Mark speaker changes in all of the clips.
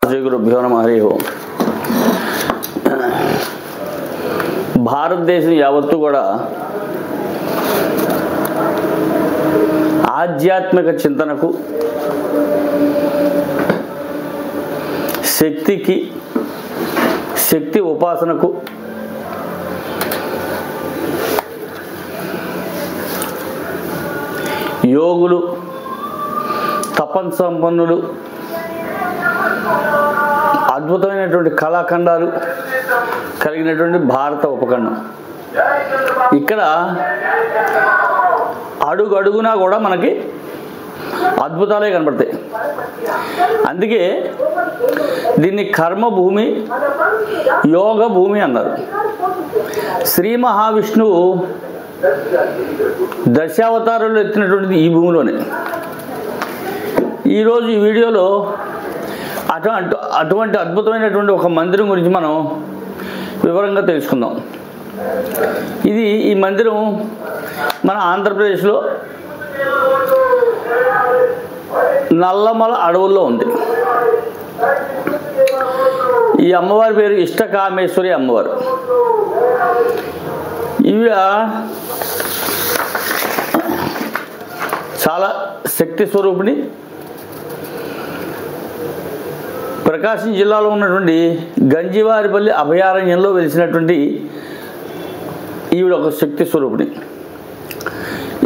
Speaker 1: శ్రీ గురుభ్యో నమః. హరి ఓం. భారతదేశం యావత్తు కూడా ఆధ్యాత్మిక చింతనకు, శక్తి ఉపాసనకు, యోగులు, తపన్ సంపన్నులు, అద్భుతమైనటువంటి కళాఖండాలు కలిగినటువంటి భారత ఉపఖండం. ఇక్కడ అడుగడుగునా కూడా మనకి అద్భుతాలే కనపడతాయి. అందుకే దీన్ని కర్మభూమి, యోగ భూమి అన్నారు. శ్రీ మహావిష్ణువు దశావతారంలో ఎత్తినటువంటిది ఈ భూమిలోనే. ఈరోజు ఈ వీడియోలో అటువంటి అద్భుతమైనటువంటి ఒక మందిరం గురించి మనం వివరంగా తెలుసుకుందాం. ఈ మందిరం మన ఆంధ్రప్రదేశ్లో నల్లమల అడవుల్లో ఉంది. ఈ అమ్మవారి పేరు ఇష్టకామేశ్వరి అమ్మవారు. ఇవి చాలా శక్తి స్వరూపిణి. ప్రకాశం జిల్లాలో ఉన్నటువంటి గంజివారిపల్లి అభయారణ్యంలో వెలిసినటువంటి ఈవిడ ఒక శక్తి స్వరూపిణి.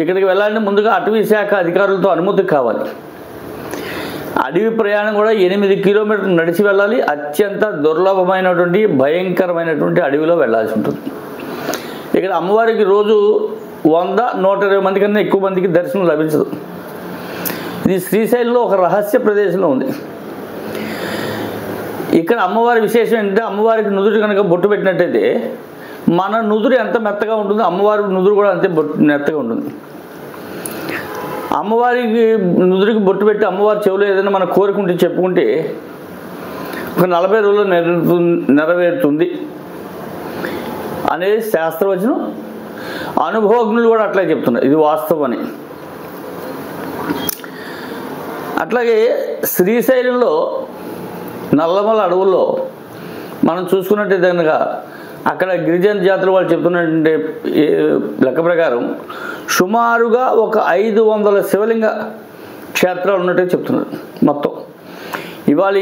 Speaker 1: ఇక్కడికి వెళ్ళాలంటే ముందుగా అటవీ శాఖ అధికారులతో అనుమతి కావాలి. అడవి ప్రయాణం కూడా 8 కిలోమీటర్లు నడిచి వెళ్ళాలి. అత్యంత దుర్లభమైనటువంటి భయంకరమైనటువంటి అడవిలో వెళ్ళాల్సి ఉంటుంది. ఇక్కడ అమ్మవారికి రోజు 100-120 మంది కన్నా ఎక్కువ మందికి దర్శనం లభించదు. ఇది శ్రీశైలంలో ఒక రహస్య ప్రదేశంలో ఉంది. ఇక్కడ అమ్మవారి విశేషం ఏంటంటే, అమ్మవారికి నుదురు కనుక బొట్టు పెట్టినట్టయితే మన నుదురు ఎంత మెత్తగా ఉంటుందో అమ్మవారి నుదురు కూడా అంతే మెత్తగా ఉంటుంది. అమ్మవారికి నుదురికి బొట్టు పెట్టి అమ్మవారి చెవులో ఏదైనా మన కోరుకుంటే చెప్పుకుంటే ఒక 40 రోజుల్లో నెరవేరుతుంది అనేది శాస్త్రవచనం. అనుభవజ్ఞులు కూడా అట్లా చెప్తున్నారు, ఇది వాస్తవం అని. అట్లాగే శ్రీశైలంలో నల్లమల అడవుల్లో మనం చూసుకున్నట్టు కనుక అక్కడ గిరిజన జాతుల వాళ్ళు చెప్తున్నటువంటి లెక్క ప్రకారం సుమారుగా ఒక 500 శివలింగ క్షేత్రాలు ఉన్నట్టు చెప్తున్నారు మొత్తం. ఇవాళ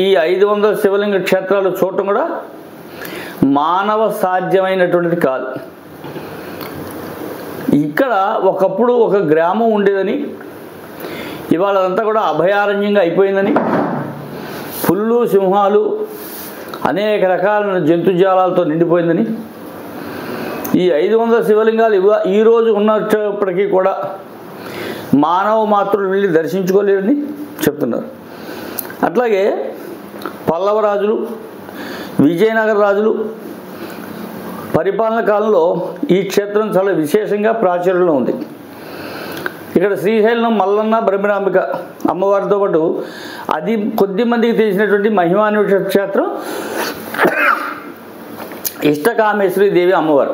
Speaker 1: ఈ 500 శివలింగ క్షేత్రాలు చూడటం కూడా మానవ సాధ్యమైనటువంటిది కాదు. ఇక్కడ ఒకప్పుడు ఒక గ్రామం ఉండేదని, ఇవాళ అదంతా కూడా అభయారణ్యంగా అయిపోయిందని, పుల్లు, సింహాలు, అనేక రకాల జంతుజాలాలతో నిండిపోయిందని, ఈ 500 శివలింగాలు ఈరోజు ఉన్నప్పటికీ కూడా మానవ మాత్రులు వెళ్ళి దర్శించుకోలేరని చెప్తున్నారు. అట్లాగే పల్లవ రాజులు, విజయనగర రాజులు పరిపాలన కాలంలో ఈ క్షేత్రం చాలా విశేషంగా ప్రాచుర్యంలో ఉంది. ఇక్కడ శ్రీశైలం మల్లన్న బ్రహ్మరాంబిక అమ్మవారితో పాటు అది కొద్ది మందికి తెలిసినటువంటి మహిమాన్విత క్షేత్రం ఇష్టకామేశ్వరి దేవి అమ్మవారు.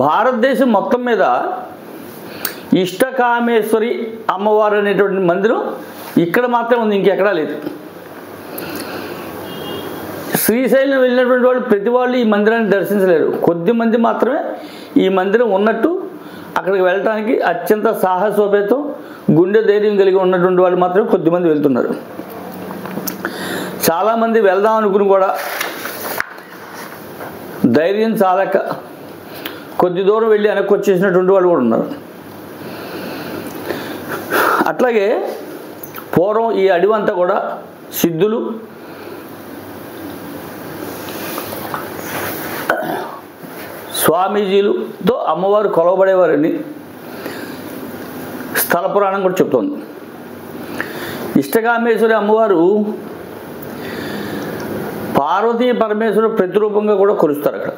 Speaker 1: భారతదేశం మొత్తం మీద ఇష్టకామేశ్వరి అమ్మవారు అనేటువంటి మందిరం ఇక్కడ మాత్రమే ఉంది, ఇంకెక్కడా లేదు. శ్రీశైలం వెళ్ళినటువంటి వాళ్ళు ప్రతి వాళ్ళు ఈ మందిరాన్ని దర్శించలేరు. కొద్ది మంది మాత్రమే ఈ మందిరం ఉన్నట్టు అక్కడికి వెళ్ళటానికి అత్యంత సాహసోపేతం, గుండె ధైర్యం కలిగి ఉన్నటువంటి వాళ్ళు మాత్రమే కొద్దిమంది వెళ్తున్నారు. చాలామంది వెళ్దాం అనుకుని కూడా ధైర్యం చాలక కొద్ది దూరం వెళ్ళి వెనక్కి వచ్చేసినటువంటి వాళ్ళు కూడా ఉన్నారు. అట్లాగే పూర్వం ఈ అడవి అంతా కూడా సిద్ధులు, స్వామీజీలతో అమ్మవారు కొలవబడేవారని స్థల పురాణం కూడా చెప్తోంది. ఇష్టకామేశ్వరి అమ్మవారు పార్వతీ పరమేశ్వరు ప్రతిరూపంగా కూడా కొలుస్తారు అక్కడ.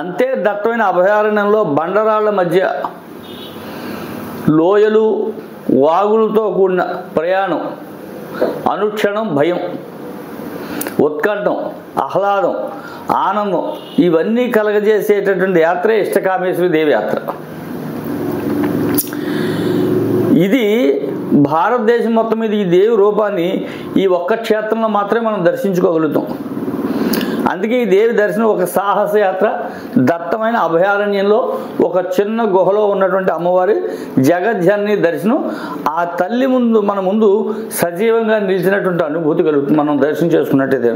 Speaker 1: అంతే దట్టమైన అభయారణ్యంలో బండరాళ్ల మధ్య లోయలు, వాగులతో కూడిన ప్రయాణం, అనుక్షణం భయం, ఉత్కంఠం, ఆహ్లాదం, ఆనందం ఇవన్నీ కలగజేసేటటువంటి యాత్రే ఇష్టకామేశ్వరి దేవి యాత్ర. ఇది భారతదేశం మొత్తం మీద ఈ దేవి రూపాన్ని ఈ ఒక్క క్షేత్రంలో మాత్రమే మనం దర్శించుకోగలుగుతాం. అందుకే ఈ దేవి దర్శనం ఒక సాహసయాత్ర. దత్తమైన అభయారణ్యంలో ఒక చిన్న గుహలో ఉన్నటువంటి అమ్మవారి జగజ్జనని దర్శనం. ఆ తల్లి ముందు మన ముందు సజీవంగా నిలిచినటువంటి అనుభూతి కలుగుతుంది మనం దర్శనం చేసుకున్నట్టయితే.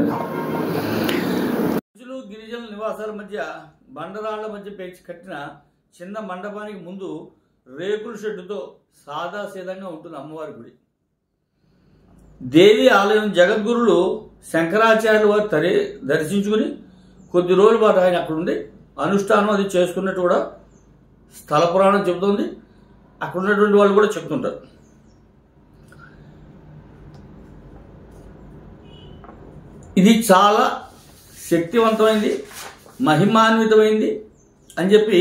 Speaker 1: గిరిజనుల నివాసాల మధ్య బండరాళ్ల మధ్య పేర్చి కట్టిన చిన్న మండపానికి ముందు రేకుల షెడ్డుతో సాదాసీదంగా ఉంటుంది అమ్మవారి గుడి. దేవి ఆలయం జగద్గురులు శంకరాచార్యులు వారు దర్శించుకుని కొద్ది రోజుల పాటు ఆయన అక్కడ ఉండి అనుష్ఠానం అది చేసుకున్నట్టు కూడా స్థల పురాణం చెబుతుంది. అక్కడ ఉన్నటువంటి వాళ్ళు కూడా చెప్తుంటారు. ఇది చాలా శక్తివంతమైంది, మహిమాన్వితమైంది అని చెప్పి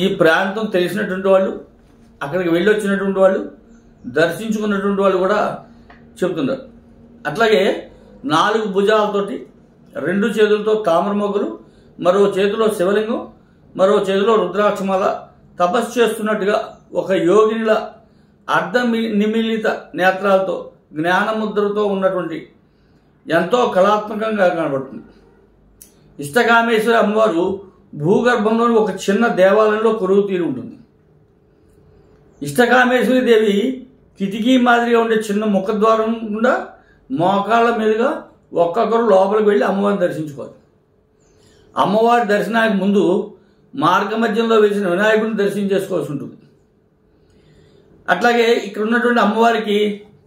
Speaker 1: ఈ ప్రాంతం తెలిసినటువంటి వాళ్ళు, అక్కడికి వెళ్ళొచ్చినటువంటి వాళ్ళు, దర్శించుకున్నటువంటి వాళ్ళు కూడా చెబుతున్నారు. అట్లాగే 4 భుజాలతోటి 2 చేతులతో తామర మొగ్గలు, మరో చేతిలో శివలింగం, మరో చేతిలో రుద్రాక్షమాల తపస్సు చేస్తున్నట్టుగా ఒక యోగినిల అర్ధ నిమిలిత నేత్రాలతో జ్ఞానముద్రతో ఉన్నటువంటి ఎంతో కళాత్మకంగా కనబడుతుంది. ఇష్టకామేశ్వరి అమ్మవారు భూగర్భంలోని ఒక చిన్న దేవాలయంలో కొలువు తీరి ఉంటుంది. ఇష్టకామేశ్వరి దేవి కిటికీ మాదిరిగా ఉండే చిన్న ముఖద్వారం గుండా మోకాళ్ళ మీదుగా ఒక్కొక్కరు లోపలికి వెళ్ళి అమ్మవారిని దర్శించుకోవాలి. అమ్మవారి దర్శనానికి ముందు మార్గ మధ్యంలో వేసిన వినాయకుడిని దర్శనం చేసుకోవాల్సి ఉంటుంది. అట్లాగే ఇక్కడ ఉన్నటువంటి అమ్మవారికి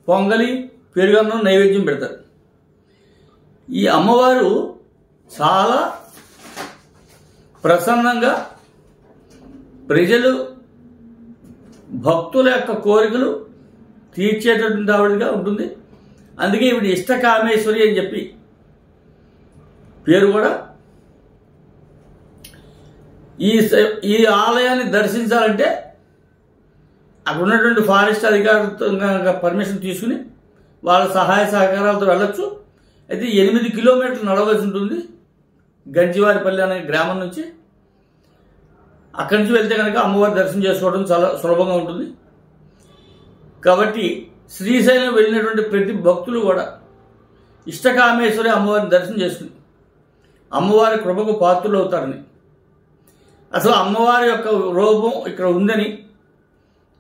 Speaker 1: పొంగలి, పెరుగన్నం నైవేద్యం పెడతారు. ఈ అమ్మవారు చాలా ప్రసన్నంగా ప్రజలు భక్తుల యొక్క కోరికలు తీర్చేటటువంటి ఆవిడగా ఉంటుంది. అందుకే ఈవిడ ఇష్టకామేశ్వరి అని చెప్పి పేరు కూడా. ఈ ఆలయాన్ని దర్శించాలంటే అక్కడ ఉన్నటువంటి ఫారెస్ట్ అధికారులతో పర్మిషన్ తీసుకుని వాళ్ళ సహాయ సహకారాలతో వెళ్ళొచ్చు. అయితే 8 కిలోమీటర్లు నడవలసి ఉంటుంది గంజివారిపల్లి అనే గ్రామం నుంచి. అక్కడి నుంచి వెళ్తే కనుక అమ్మవారి దర్శనం చేసుకోవడం చాలా సులభంగా ఉంటుంది. కాబట్టి శ్రీశైలం వెళ్ళినటువంటి ప్రతి భక్తులు కూడా ఇష్టకామేశ్వరి అమ్మవారిని దర్శనం చేసుకుని అమ్మవారి కృపకు పాత్రులు అవుతారని, అసలు అమ్మవారి యొక్క రూపం ఇక్కడ ఉందని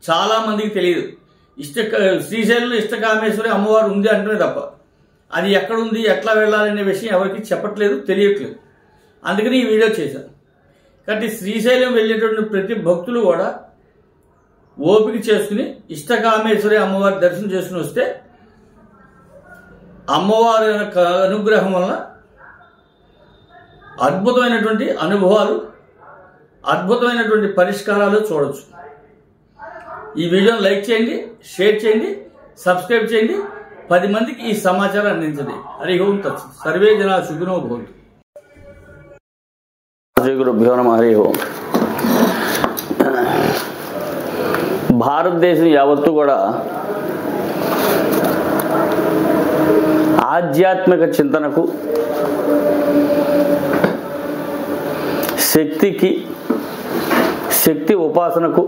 Speaker 1: చాలామందికి తెలియదు. శ్రీశైలంలో ఇష్టకామేశ్వరి అమ్మవారు ఉంది అంటేనే తప్ప అది ఎక్కడుంది, ఎట్లా వెళ్ళాలనే విషయం ఎవరికి చెప్పట్లేదు, తెలియట్లేదు. అందుకని ఈ వీడియో చేశాను. కాబట్టి శ్రీశైలం వెళ్ళేటువంటి ప్రతి భక్తులు కూడా ఓపిక చేసుకుని ఇష్టకామేశ్వరి అమ్మవారి దర్శనం చేసుకుని వస్తే అమ్మవారి యొక్క అనుగ్రహం వలన అద్భుతమైనటువంటి అనుభవాలు, అద్భుతమైనటువంటి పరిష్కారాలు చూడవచ్చు. ఈ వీడియోని లైక్ చేయండి, షేర్ చేయండి, సబ్స్క్రైబ్ చేయండి, 10 మందికి ఈ సమాచారం అందించండి. హరి ఓం తత్సత్. సర్వే జనా సుఖినో భవంతు. శ్రీ గురుభ్యో నమః. హరి ఓం. భారతదేశం యావత్తు కూడా ఆధ్యాత్మిక చింతనకు, శక్తికి, శక్తి ఉపాసనకు